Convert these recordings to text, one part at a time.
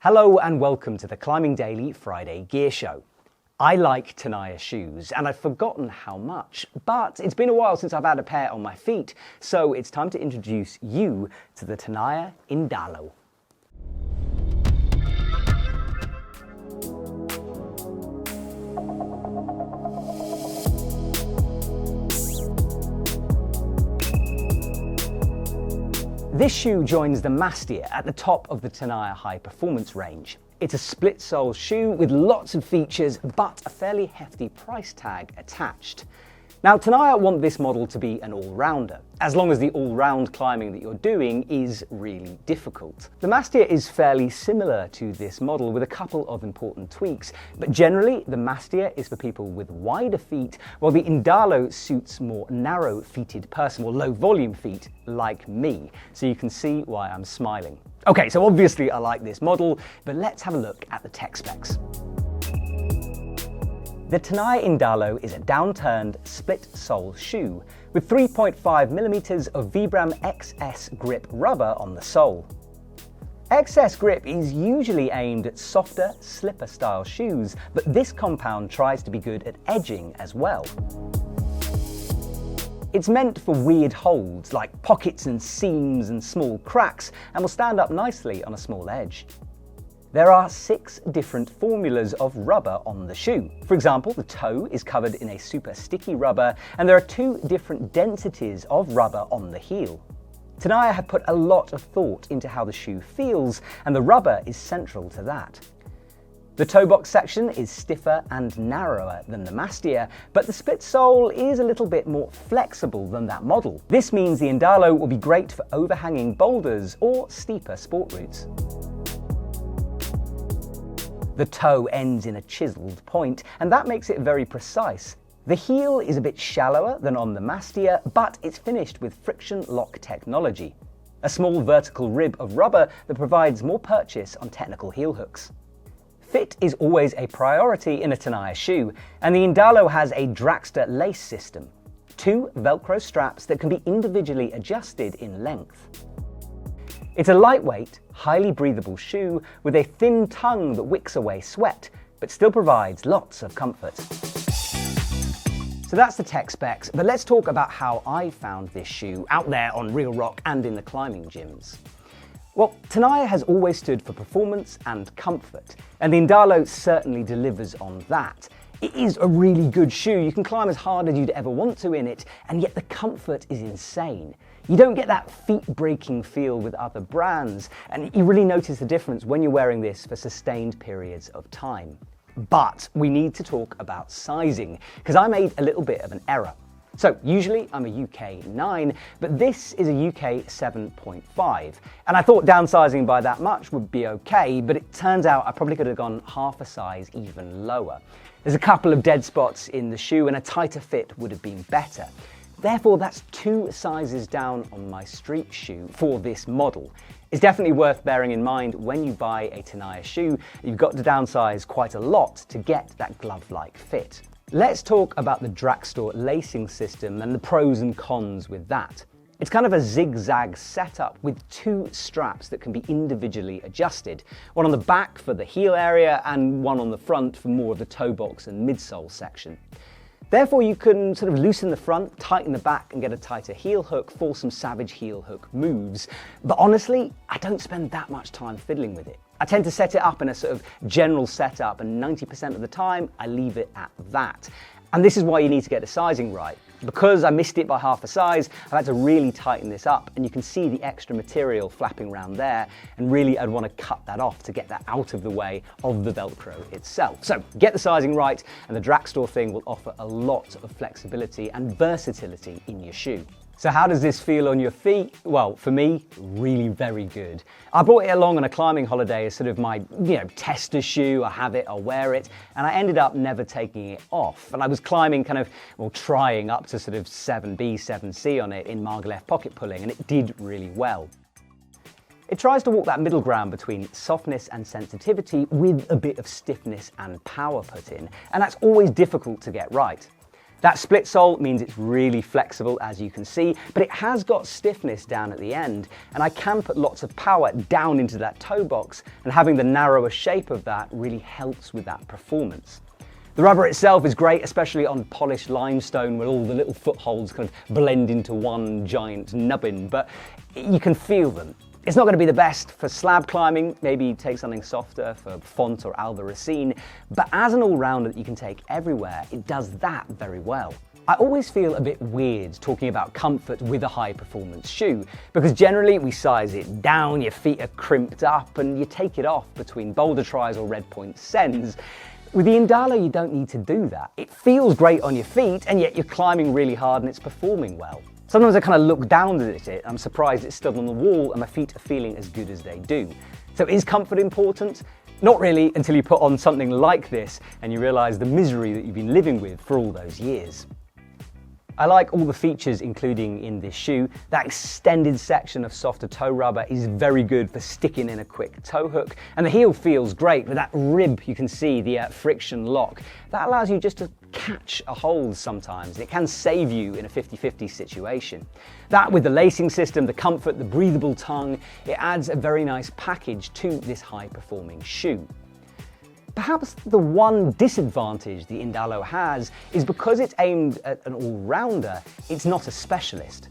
Hello and welcome to the Climbing Daily Friday Gear Show. I like Tenaya shoes and I've forgotten how much, but it's been a while since I've had a pair on my feet, so it's time to introduce you to the Tenaya Indalo. This shoe joins the Mastia at the top of the Tenaya high performance range. It's a split sole shoe with lots of features, but a fairly hefty price tag attached. Now, Tenaya want this model to be an all-rounder, as long as the all-round climbing that you're doing is really difficult. The Mastia is fairly similar to this model with a couple of important tweaks, but generally the Mastia is for people with wider feet, while the Indalo suits more narrow-feeted person, or low-volume feet like me, so you can see why I'm smiling. Okay, so obviously I like this model, but let's have a look at the tech specs. The Tenaya Indalo is a downturned split sole shoe with 3.5mm of Vibram XS grip rubber on the sole. XS grip is usually aimed at softer, slipper style shoes, but this compound tries to be good at edging as well. It's meant for weird holds like pockets and seams and small cracks, and will stand up nicely on a small edge. There are 6 different formulas of rubber on the shoe. For example, the toe is covered in a super sticky rubber, and there are 2 different densities of rubber on the heel. Tenaya have put a lot of thought into how the shoe feels, and the rubber is central to that. The toe box section is stiffer and narrower than the Mastia, but the split sole is a little bit more flexible than that model. This means the Indalo will be great for overhanging boulders or steeper sport routes. The toe ends in a chiseled point, and that makes it very precise. The heel is a bit shallower than on the Mastia, but it's finished with friction lock technology, a small vertical rib of rubber that provides more purchase on technical heel hooks. Fit is always a priority in a Tenaya shoe, and the Indalo has a dragster lace system, 2 Velcro straps that can be individually adjusted in length. It's a lightweight, highly breathable shoe with a thin tongue that wicks away sweat, but still provides lots of comfort. So that's the tech specs, but let's talk about how I found this shoe out there on real rock and in the climbing gyms. Well, Tenaya has always stood for performance and comfort, and the Indalo certainly delivers on that. It is a really good shoe. You can climb as hard as you'd ever want to in it, and yet the comfort is insane. You don't get that feet-breaking feel with other brands, and you really notice the difference when you're wearing this for sustained periods of time. But we need to talk about sizing, because I made a little bit of an error. So usually I'm a UK 9, but this is a UK 7.5. And I thought downsizing by that much would be okay, but it turns out I probably could have gone half a size even lower. There's a couple of dead spots in the shoe, and a tighter fit would have been better. Therefore, that's 2 sizes down on my street shoe for this model. It's definitely worth bearing in mind when you buy a Tenaya shoe, you've got to downsize quite a lot to get that glove-like fit. Let's talk about the dragster lacing system and the pros and cons with that. It's kind of a zigzag setup with 2 straps that can be individually adjusted, one on the back for the heel area and one on the front for more of the toe box and midsole section. Therefore, you can sort of loosen the front, tighten the back, and get a tighter heel hook for some savage heel hook moves. But honestly, I don't spend that much time fiddling with it. I tend to set it up in a sort of general setup, and 90% of the time, I leave it at that. And this is why you need to get the sizing right. Because I missed it by half a size, I've had to really tighten this up, and you can see the extra material flapping around there, and really I'd want to cut that off to get that out of the way of the Velcro itself. So get the sizing right, and the dragster thing will offer a lot of flexibility and versatility in your shoe. So how does this feel on your feet? Well, for me, really very good. I brought it along on a climbing holiday as sort of my, tester shoe. I have it, I'll wear it, and I ended up never taking it off. And I was climbing trying up to sort of 7B, 7C on it in Margalef pocket pulling, and it did really well. It tries to walk that middle ground between softness and sensitivity with a bit of stiffness and power put in, and that's always difficult to get right. That split sole means it's really flexible, as you can see, but it has got stiffness down at the end, and I can put lots of power down into that toe box, and having the narrower shape of that really helps with that performance. The rubber itself is great, especially on polished limestone where all the little footholds kind of blend into one giant nubbin, but you can feel them. It's not going to be the best for slab climbing, maybe take something softer for Font or Alba Racine, but as an all-rounder that you can take everywhere, it does that very well. I always feel a bit weird talking about comfort with a high-performance shoe, because generally we size it down, your feet are crimped up, and you take it off between Boulder Tries or Red Point Sends. With the Indalo, you don't need to do that. It feels great on your feet, and yet you're climbing really hard and it's performing well. Sometimes I kind of look down at it, I'm surprised it's still on the wall and my feet are feeling as good as they do. So is comfort important? Not really, until you put on something like this and you realise the misery that you've been living with for all those years. I like all the features including in this shoe. That extended section of softer toe rubber is very good for sticking in a quick toe hook, and the heel feels great with that rib. You can see the friction lock. That allows you just to catch a hold sometimes. It can save you in a 50-50 situation. That with the lacing system, the comfort, the breathable tongue, it adds a very nice package to this high-performing shoe. Perhaps the one disadvantage the Indalo has is because it's aimed at an all-rounder, it's not a specialist.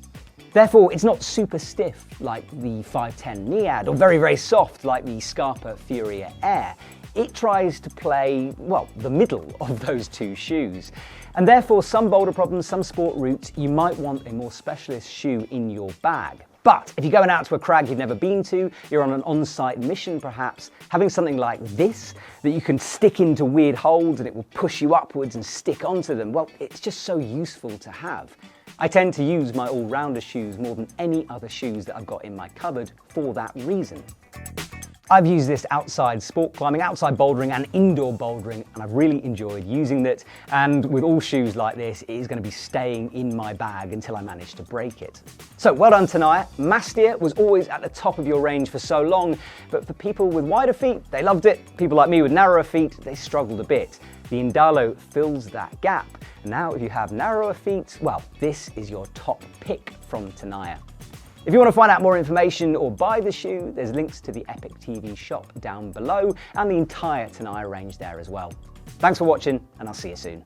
Therefore, it's not super stiff like the 510 Niad or very, very soft like the Scarpa Furia Air. It tries to play, well, the middle of those two shoes. And therefore, some boulder problems, some sport routes, you might want a more specialist shoe in your bag. But if you're going out to a crag you've never been to, you're on an on-site mission perhaps, having something like this that you can stick into weird holes and it will push you upwards and stick onto them, well, it's just so useful to have. I tend to use my all-rounder shoes more than any other shoes that I've got in my cupboard for that reason. I've used this outside sport climbing, outside bouldering and indoor bouldering, and I've really enjoyed using it. And with all shoes like this, it is going to be staying in my bag until I manage to break it. So well done, Tenaya. Mastia was always at the top of your range for so long, but for people with wider feet, they loved it. People like me with narrower feet, they struggled a bit. The Indalo fills that gap. And now if you have narrower feet, well, this is your top pick from Tenaya. If you want to find out more information or buy the shoe, there's links to the EpicTV shop down below and the entire Tenaya range there as well. Thanks for watching, and I'll see you soon.